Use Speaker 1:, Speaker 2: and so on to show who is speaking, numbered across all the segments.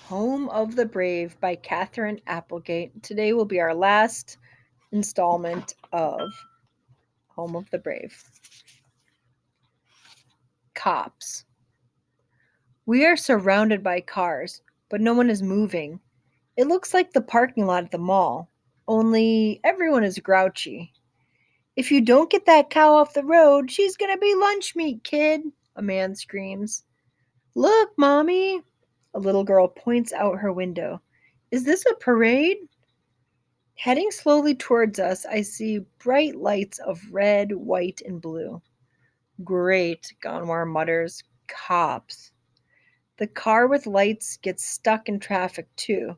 Speaker 1: Home of the Brave by Catherine Applegate. Today will be our last installment of Home of the Brave. Cops. We are surrounded by cars, but no one is moving. It looks like the parking lot at the mall, only everyone is grouchy. If you don't get that cow off the road, she's gonna be lunch meat, kid, a man screams. Look, Mommy! A little girl points out her window. Is this a parade? Heading slowly towards us, I see bright lights of red, white, and blue. Great, Gonwar mutters. Cops. The car with lights gets stuck in traffic, too.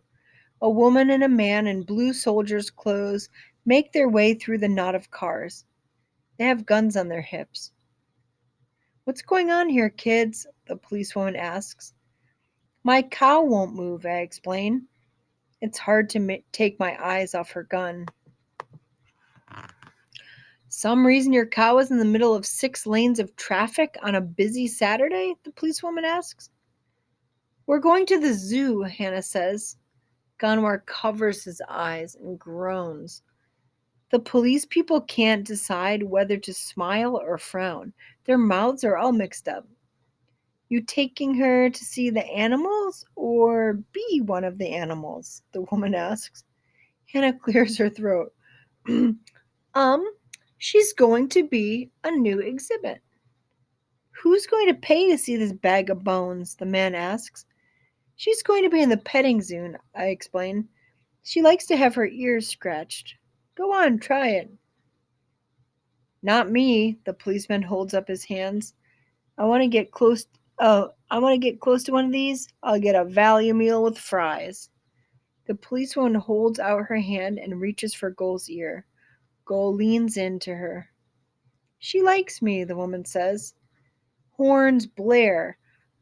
Speaker 1: A woman and a man in blue soldiers' clothes make their way through the knot of cars. They have guns on their hips. What's going on here, kids? The policewoman asks. My cow won't move, I explain. It's hard to take my eyes off her gun. Some reason your cow is in the middle of 6 lanes of traffic on a busy Saturday? The policewoman asks. We're going to the zoo, Hannah says. Gonwar covers his eyes and groans. The police people can't decide whether to smile or frown. Their mouths are all mixed up. You taking her to see the animals or be one of the animals? The woman asks. Hannah clears her throat. um, she's going to be a new exhibit. Who's going to pay to see this bag of bones? The man asks. She's going to be in the petting zoo, I explain. She likes to have her ears scratched. Go on, try it. Not me, the policeman holds up his hands. I want to get close. I want to get close to one of these. I'll get a value meal with fries. The policewoman holds out her hand and reaches for Gull's ear. Gull leans into her. She likes me, the woman says. Horns blare.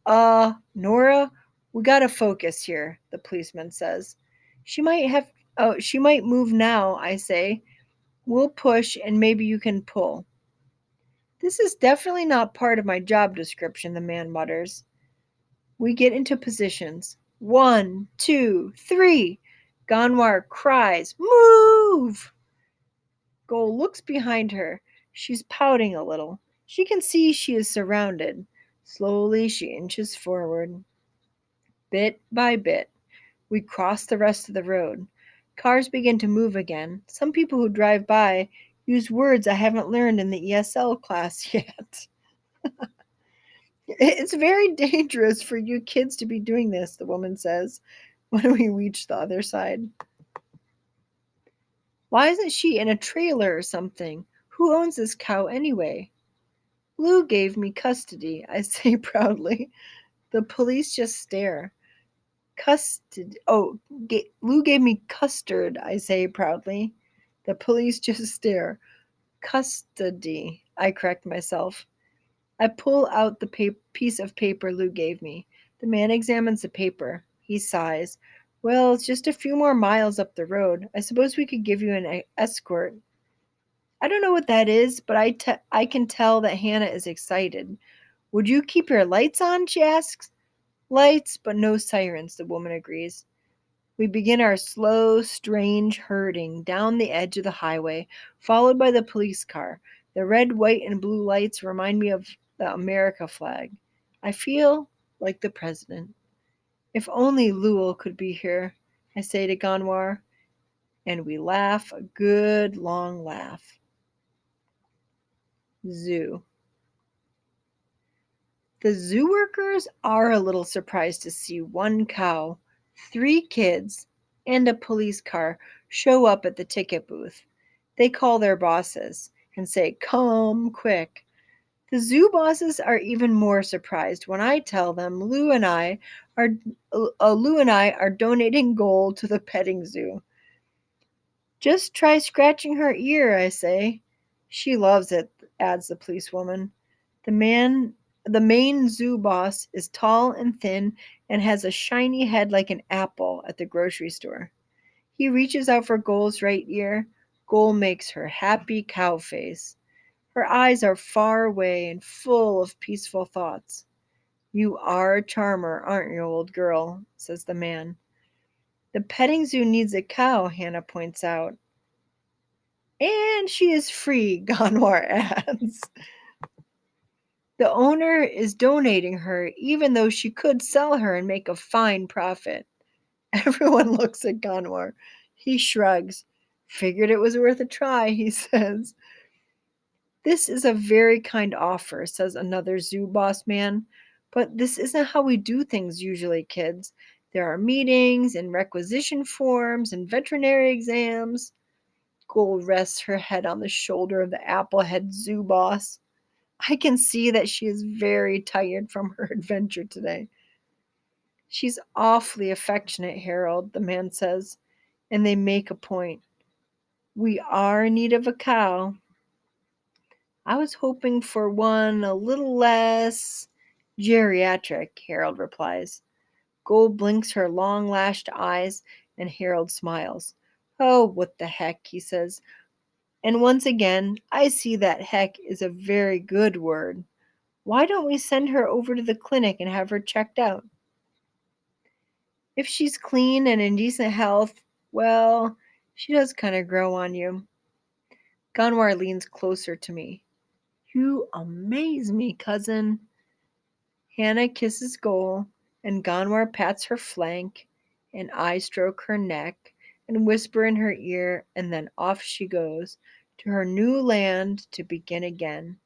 Speaker 1: Nora, we gotta focus here, the policeman says. She might move now, I say. We'll push and maybe you can pull. This is definitely not part of my job description, the man mutters. We get into positions. 1, 2, 3. Gonwar cries, Move! Gull looks behind her. She's pouting a little. She can see she is surrounded. Slowly she inches forward. Bit by bit, we cross the rest of the road. Cars begin to move again. Some people who drive by use words I haven't learned in the ESL class yet. It's very dangerous for you kids to be doing this, the woman says when we reach the other side. Why isn't she in a trailer or something? Who owns this cow anyway? Lou gave me custody, I say proudly. The police just stare. Custard. Oh, Lou gave me custard, I say proudly. The police just stare. Custody, I correct myself. I pull out the piece of paper Lou gave me. The man examines the paper. He sighs. Well, it's just a few more miles up the road. I suppose we could give you an escort. I don't know what that is, but I can tell that Hannah is excited. Would you keep your lights on? She asks. Lights, but no sirens, the woman agrees. We begin our slow, strange herding down the edge of the highway, followed by the police car. The red, white, and blue lights remind me of the America flag. I feel like the president. If only Lowell could be here, I say to Gonwar, and we laugh a good long laugh. Zoo. The zoo workers are a little surprised to see one cow, 3 kids, and a police car show up at the ticket booth. They call their bosses and say, Come quick. The zoo bosses are even more surprised when I tell them are Lou and I are donating gold to the petting zoo. Just try scratching her ear, I say. She loves it, adds the policewoman. The main zoo boss is tall and thin and has a shiny head like an apple at the grocery store. He reaches out for Gull's right ear. Gull makes her happy cow face. Her eyes are far away and full of peaceful thoughts. You are a charmer, aren't you, old girl? Says the man. The petting zoo needs a cow, Hannah points out. And she is free, Ganwar adds. The owner is donating her, even though she could sell her and make a fine profit. Everyone looks at Ganwar. He shrugs. Figured it was worth a try, he says. This is a very kind offer, says another zoo boss man. But this isn't how we do things usually, kids. There are meetings and requisition forms and veterinary exams. Gold rests her head on the shoulder of the applehead zoo boss. I can see that she is very tired from her adventure today. She's awfully affectionate, Harold, the man says, and they make a point. We are in need of a cow. I was hoping for one a little less geriatric, Harold replies. Gold blinks her long lashed eyes, and Harold smiles. Oh, what the heck, he says. And once again, I see that heck is a very good word. Why don't we send her over to the clinic and have her checked out? If she's clean and in decent health, well, she does kind of grow on you. Ganwar leans closer to me. You amaze me, cousin. Hannah kisses Goal, and Ganwar pats her flank, and I stroke her neck and whisper in her ear, and then off she goes to her new land to begin again.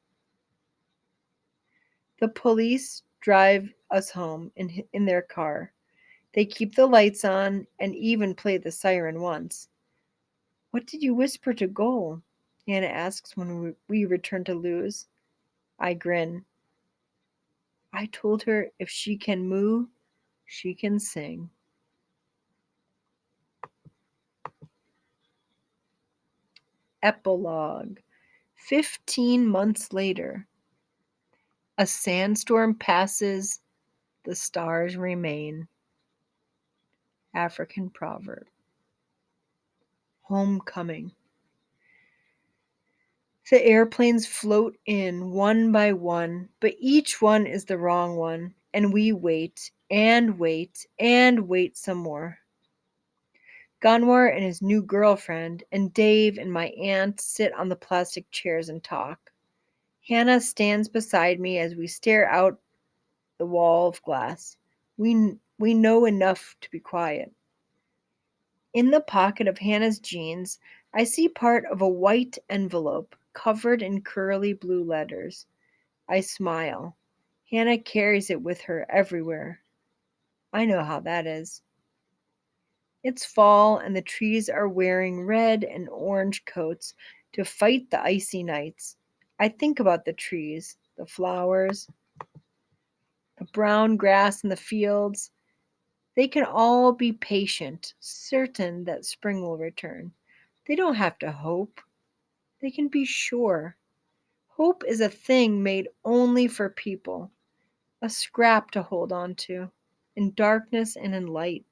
Speaker 1: The police drive us home in their car. They keep the lights on and even play the siren once. What did you whisper to Goal? Hannah asks when we return to Luz. I grin. I told her if she can moo, she can sing. Epilogue. 15 months later. A sandstorm passes, the stars remain. African proverb. Homecoming. The airplanes float in one by one, but each one is the wrong one, and we wait and wait and wait some more. Ganwar and his new girlfriend and Dave and my aunt sit on the plastic chairs and talk. Hannah stands beside me as we stare out the wall of glass. We know enough to be quiet. In the pocket of Hannah's jeans, I see part of a white envelope covered in curly blue letters. I smile. Hannah carries it with her everywhere. I know how that is. It's fall, and the trees are wearing red and orange coats to fight the icy nights. I think about the trees, the flowers, the brown grass in the fields. They can all be patient, certain that spring will return. They don't have to hope. They can be sure. Hope is a thing made only for people, a scrap to hold on to, in darkness and in light.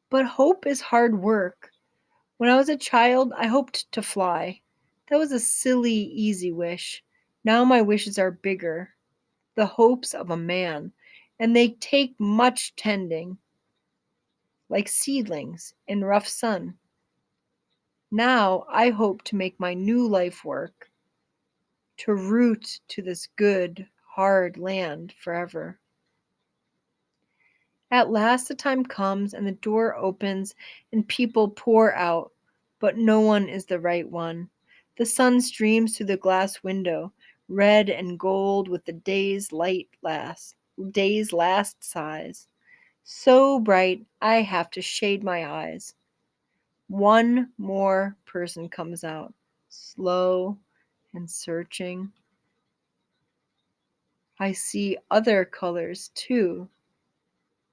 Speaker 1: But hope is hard work. When I was a child, I hoped to fly. That was a silly, easy wish. Now my wishes are bigger, the hopes of a man, and they take much tending, like seedlings in rough sun. Now I hope to make my new life work, to root to this good, hard land forever. At last the time comes and the door opens and people pour out, but no one is the right one. The sun streams through the glass window, red and gold with the day's last sighs. So bright I have to shade my eyes. One more person comes out, slow and searching. I see other colors too.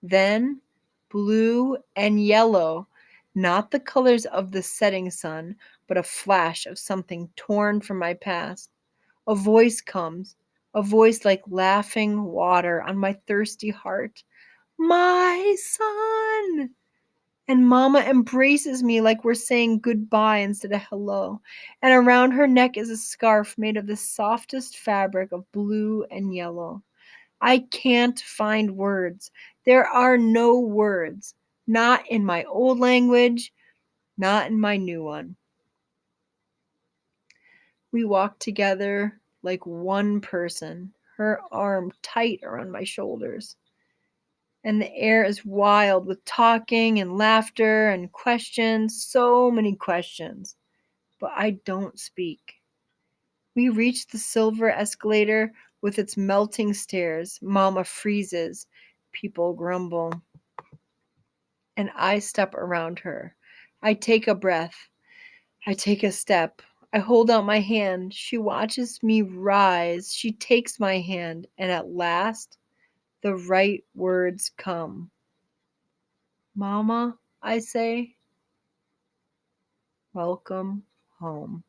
Speaker 1: Then blue and yellow, not the colors of the setting sun, but a flash of something torn from my past. A voice comes, a voice like laughing water on my thirsty heart. My son! And Mama embraces me like we're saying goodbye instead of hello. And around her neck is a scarf made of the softest fabric of blue and yellow. I can't find words. There are no words. Not in my old language, not in my new one. We walk together like one person, her arm tight around my shoulders. And the air is wild with talking and laughter and questions, so many questions. But I don't speak. We reach the silver escalator with its melting stairs. Mama freezes. People grumble. And I step around her. I take a breath. I take a step. I hold out my hand. She watches me rise. She takes my hand. And at last, the right words come. Mama, I say, welcome home.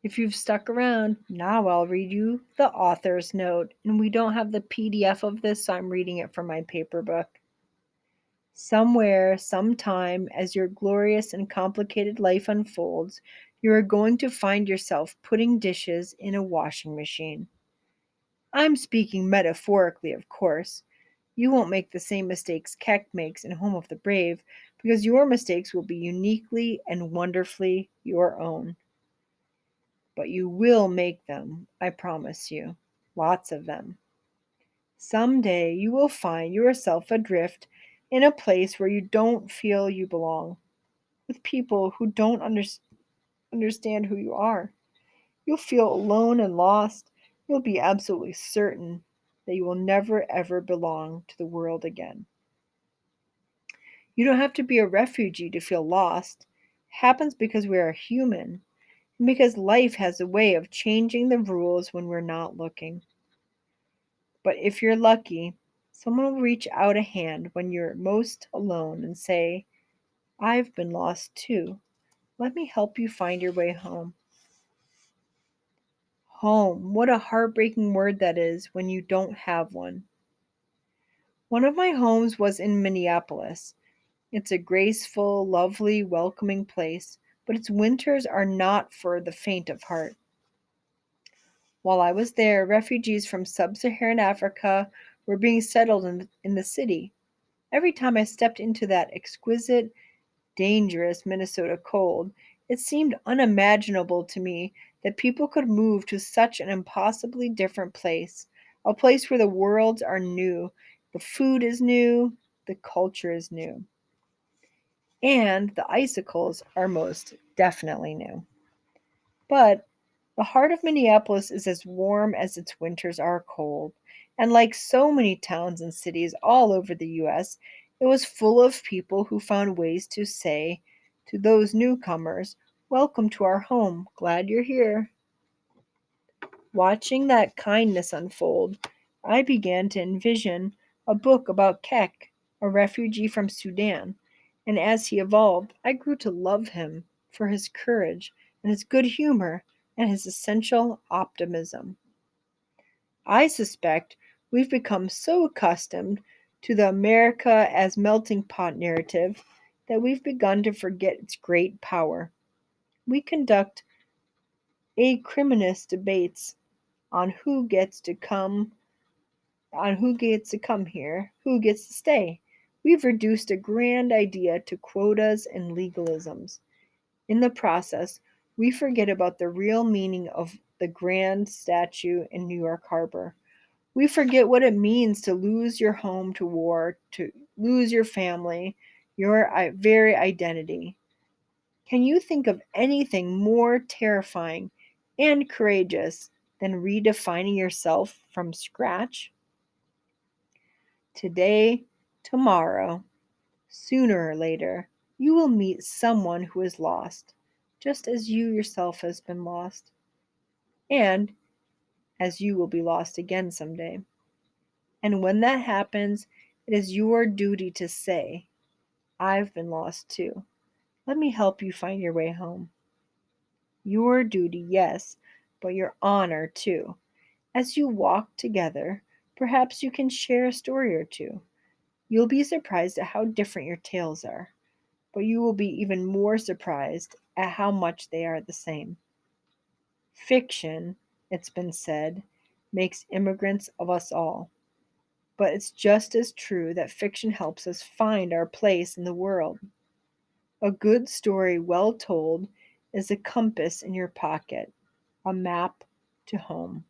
Speaker 1: If you've stuck around, now I'll read you the author's note. And we don't have the PDF of this, so I'm reading it from my paper book. Somewhere, sometime, as your glorious and complicated life unfolds, you are going to find yourself putting dishes in a washing machine. I'm speaking metaphorically, of course. You won't make the same mistakes Keck makes in Home of the Brave, because your mistakes will be uniquely and wonderfully your own. But you will make them, I promise you. Lots of them. Some day you will find yourself adrift in a place where you don't feel you belong, with people who don't understand who you are. You'll feel alone and lost. You'll be absolutely certain that you will never ever belong to the world again. You don't have to be a refugee to feel lost. It happens because we are human, and because life has a way of changing the rules when we're not looking. But if you're lucky, someone will reach out a hand when you're most alone and say, I've been lost too. Let me help you find your way home. Home. What a heartbreaking word that is when you don't have one. One of my homes was in Minneapolis. It's a graceful, lovely, welcoming place, but its winters are not for the faint of heart. While I was there, refugees from sub Saharan Africa were being settled in the city. Every time I stepped into that exquisite, dangerous Minnesota cold, it seemed unimaginable to me that people could move to such an impossibly different place, a place where the worlds are new, the food is new, the culture is new, and the icicles are most definitely new. But the heart of Minneapolis is as warm as its winters are cold, and like so many towns and cities all over the US, it was full of people who found ways to say to those newcomers, welcome to our home, glad you're here. Watching that kindness unfold, I began to envision a book about Kek, a refugee from Sudan, and as he evolved, I grew to love him for his courage and his good humor and his essential optimism. I suspect we've become so accustomed to the America as melting pot narrative that we've begun to forget its great power. We conduct acriminous debates on who gets to come here, who gets to stay. We've reduced a grand idea to quotas and legalisms. In the process, we forget about the real meaning of the grand statue in New York Harbor. We forget what it means to lose your home to war, to lose your family, your very identity. Can you think of anything more terrifying and courageous than redefining yourself from scratch? Today, tomorrow, sooner or later, you will meet someone who is lost, just as you yourself has been lost, and as you will be lost again someday. And when that happens, It is your duty to say, I've been lost too. Let me help you find your way home. Your duty, yes, but your honor too. As you walk together, perhaps you can share a story or two. You'll be surprised at how different your tales are, but you will be even more surprised at how much they are the same. Fiction, it's been said, makes immigrants of us all. But it's just as true that fiction helps us find our place in the world. A good story well told is a compass in your pocket, a map to home,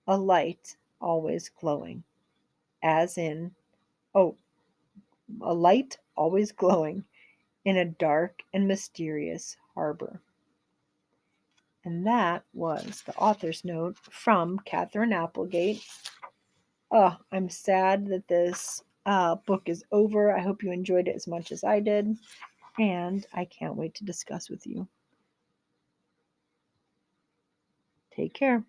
Speaker 1: a light always glowing, as in, oh, a light always glowing in a dark and mysterious harbor. And that was the author's note from Catherine Applegate. Oh, I'm sad that this book is over. I hope you enjoyed it as much as I did, and I can't wait to discuss with you. Take care.